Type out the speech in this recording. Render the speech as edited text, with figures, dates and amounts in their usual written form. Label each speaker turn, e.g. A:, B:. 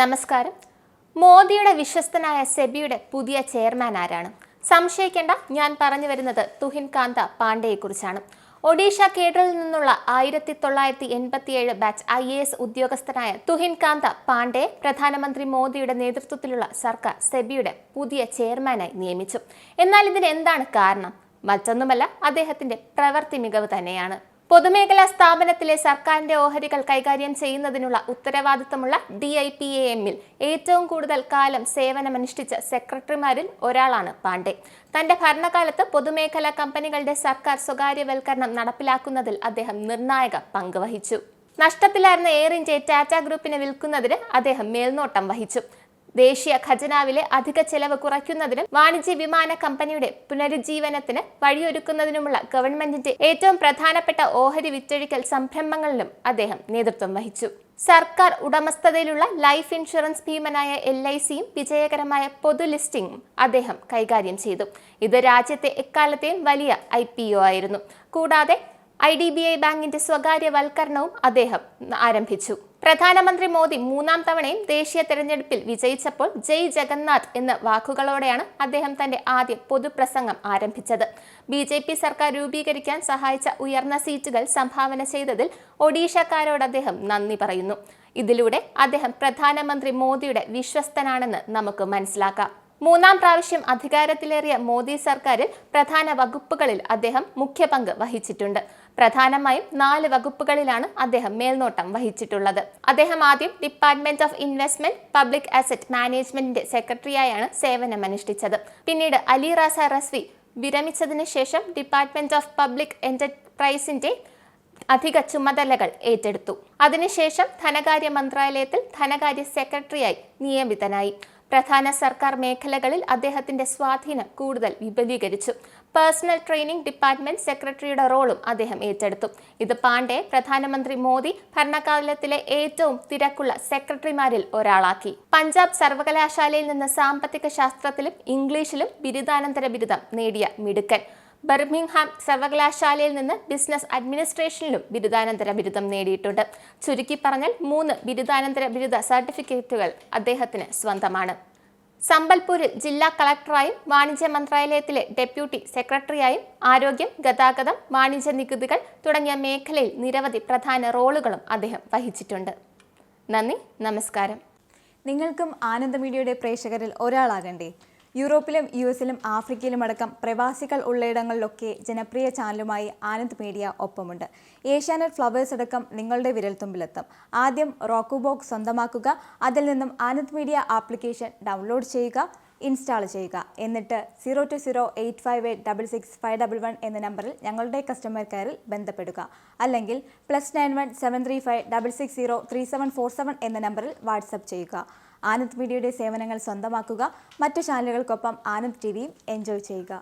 A: നമസ്കാരം. മോദിയുടെ വിശ്വസ്തനായ സെബിയുടെ പുതിയ ചെയർമാൻ ആരാണ്? സംശയിക്കേണ്ട, ഞാൻ പറഞ്ഞു വരുന്നത് തുഹിൻ കാന്ത പാണ്ഡെയെക്കുറിച്ചാണ്. ഒഡീഷ കേഡറിൽ നിന്നുള്ള 1987 ബാച്ച് IAS ഉദ്യോഗസ്ഥനായ തുഹിൻ കാന്ത പാണ്ഡെ പ്രധാനമന്ത്രി മോദിയുടെ നേതൃത്വത്തിലുള്ള സർക്കാർ സെബിയുടെ പുതിയ ചെയർമാനായി നിയമിച്ചു. എന്നാൽ ഇതിന് എന്താണ് കാരണം? മറ്റൊന്നുമല്ല, അദ്ദേഹത്തിന്റെ പ്രവൃത്തി മികവ് തന്നെയാണ്. പൊതുമേഖലാ സ്ഥാപനത്തിലെ സർക്കാരിന്റെ ഓഹരികൾ കൈകാര്യം ചെയ്യുന്നതിനുള്ള ഉത്തരവാദിത്തമുള്ള DIPAMൽ ഏറ്റവും കൂടുതൽ കാലം സേവനമനുഷ്ഠിച്ച സെക്രട്ടറിമാരിൽ ഒരാളാണ് പാണ്ഡെ. തന്റെ ഭരണകാലത്ത് പൊതുമേഖലാ കമ്പനികളുടെ സർക്കാർ സ്വകാര്യവൽക്കരണം നടപ്പിലാക്കുന്നതിൽ അദ്ദേഹം നിർണായക പങ്ക് വഹിച്ചു. നഷ്ടത്തിലായിരുന്ന എയർ ഇന്ത്യയെ ടാറ്റ ഗ്രൂപ്പിന് വിൽക്കുന്നതിന് അദ്ദേഹം മേൽനോട്ടം വഹിച്ചു. ദേശീയ ഖജനാവിലെ അധിക ചെലവ് കുറയ്ക്കുന്നതിനും വാണിജ്യ വിമാന കമ്പനിയുടെ പുനരുജ്ജീവനത്തിന് വഴിയൊരുക്കുന്നതിനുമുള്ള ഗവൺമെന്റിന്റെ ഏറ്റവും പ്രധാനപ്പെട്ട ഓഹരി വിറ്റഴിക്കൽ സംരംഭങ്ങളിലും അദ്ദേഹം നേതൃത്വം വഹിച്ചു. സർക്കാർ ഉടമസ്ഥതയിലുള്ള ലൈഫ് ഇൻഷുറൻസ് ഭീമനായ LICയും വിജയകരമായ പൊതു ലിസ്റ്റിംഗും അദ്ദേഹം കൈകാര്യം ചെയ്തു. ഇത് രാജ്യത്തെ എക്കാലത്തെയും വലിയ IPO ആയിരുന്നു. കൂടാതെ IDBI ബാങ്കിന്റെ സ്വകാര്യവൽക്കരണവും അദ്ദേഹം ആരംഭിച്ചു. പ്രധാനമന്ത്രി മോദി 3ാം തവണയും ദേശീയ തെരഞ്ഞെടുപ്പിൽ വിജയിച്ചപ്പോൾ ജയ് ജഗന്നാഥ് എന്ന വാക്കുകളോടെയാണ് അദ്ദേഹം തന്റെ ആദ്യ പൊതുപ്രസംഗം ആരംഭിച്ചത്. BJP സർക്കാർ രൂപീകരിക്കാൻ സഹായിച്ച ഉയർന്ന സീറ്റുകൾ സംഭാവന ചെയ്തതിൽ ഒഡീഷക്കാരോട് അദ്ദേഹം നന്ദി പറയുന്നു. ഇതിലൂടെ അദ്ദേഹം പ്രധാനമന്ത്രി മോദിയുടെ വിശ്വസ്തനാണെന്ന് നമുക്ക് മനസ്സിലാക്കാം. 3ാം പ്രാവശ്യം അധികാരത്തിലേറിയ മോദി സർക്കാരിൽ പ്രധാന വകുപ്പുകളിൽ അദ്ദേഹം മുഖ്യ പങ്ക് വഹിച്ചിട്ടുണ്ട്. പ്രധാനമായും 4 വകുപ്പുകളിലാണ് അദ്ദേഹം മേൽനോട്ടം വഹിച്ചിട്ടുള്ളത്. അദ്ദേഹം ആദ്യം department of investment public asset മാനേജ്മെന്റിന്റെ സെക്രട്ടറിയായാണ് സേവനമനുഷ്ഠിച്ചത്. പിന്നീട് അലി റാസ റസ്വി വിരമിച്ചതിന് ശേഷം ഡിപ്പാർട്ട്മെന്റ് ഓഫ് പബ്ലിക് എന്റർപ്രൈസിന്റെ അധിക ചുമതലകൾ ഏറ്റെടുത്തു. അതിനുശേഷം ധനകാര്യ മന്ത്രാലയത്തിൽ ധനകാര്യ സെക്രട്ടറിയായി നിയമിതനായി. പ്രധാന സർക്കാർ മേഖലകളിൽ അദ്ദേഹത്തിന്റെ സ്വാധീനം കൂടുതൽ വിപുലീകരിച്ചു. പേഴ്സണൽ ട്രെയിനിംഗ് ഡിപ്പാർട്ട്മെന്റ് സെക്രട്ടറിയുടെ റോളും അദ്ദേഹം ഏറ്റെടുത്തു. ഇത് പാണ്ഡെ പ്രധാനമന്ത്രി മോദി ഭരണകാലത്തിലെ ഏറ്റവും തിരക്കുള്ള സെക്രട്ടറിമാരിൽ ഒരാളാക്കി. പഞ്ചാബ് സർവകലാശാലയിൽ നിന്ന് സാമ്പത്തിക ശാസ്ത്രത്തിലും ഇംഗ്ലീഷിലും ബിരുദാനന്തര ബിരുദം നേടിയ മിടുക്കൻ. ബർമിംഗ്ഹാം സർവകലാശാലയിൽ നിന്ന് ബിസിനസ് അഡ്മിനിസ്ട്രേഷനിലും ബിരുദാനന്തര ബിരുദം നേടിയിട്ടുണ്ട്. ചുരുക്കി പറഞ്ഞാൽ 3 ബിരുദാനന്തര ബിരുദ സർട്ടിഫിക്കറ്റുകൾ അദ്ദേഹത്തിന് സ്വന്തമാണ്. സംബൽപൂരിൽ ജില്ലാ കളക്ടറായും വാണിജ്യ മന്ത്രാലയത്തിലെ ഡെപ്യൂട്ടി സെക്രട്ടറിയായും ആരോഗ്യം, ഗതാഗതം, വാണിജ്യ നികുതികൾ തുടങ്ങിയ മേഖലയിൽ നിരവധി പ്രധാന റോളുകളും അദ്ദേഹം വഹിച്ചിട്ടുണ്ട്. നന്ദി, നമസ്കാരം.
B: നിങ്ങൾക്കും ആനന്ദ മീഡിയയുടെ പ്രേക്ഷകരിൽ ഒരാളാകണ്ടേ? യൂറോപ്പിലും US-ലും ആഫ്രിക്കയിലുമടക്കം പ്രവാസികൾ ഉള്ളയിടങ്ങളിലൊക്കെ ജനപ്രിയ ചാനലുമായി ആനന്ദ് മീഡിയ ഒപ്പമുണ്ട്. ഏഷ്യാനെറ്റ് ഫ്ലവേഴ്സ് അടക്കം നിങ്ങളുടെ വിരൽത്തുമ്പിലെത്തും. ആദ്യം റോക്കു ബോക്സ് സ്വന്തമാക്കുക. അതിൽ നിന്നും ആനന്ദ് മീഡിയ ആപ്ലിക്കേഷൻ ഡൗൺലോഡ് ചെയ്യുക, ഇൻസ്റ്റാൾ ചെയ്യുക. എന്നിട്ട് 02085866511 എന്ന നമ്പറിൽ ഞങ്ങളുടെ കസ്റ്റമർ കെയറിൽ ബന്ധപ്പെടുക. അല്ലെങ്കിൽ +91 735 660 3747 എന്ന നമ്പറിൽ വാട്സപ്പ് ചെയ്യുക. ആനന്ദ് മീഡിയയുടെ സേവനങ്ങൾ സ്വന്തമാക്കുക. മറ്റു ചാനലുകൾക്കൊപ്പം ആനന്ദ് TVയും എൻജോയ് ചെയ്യുക.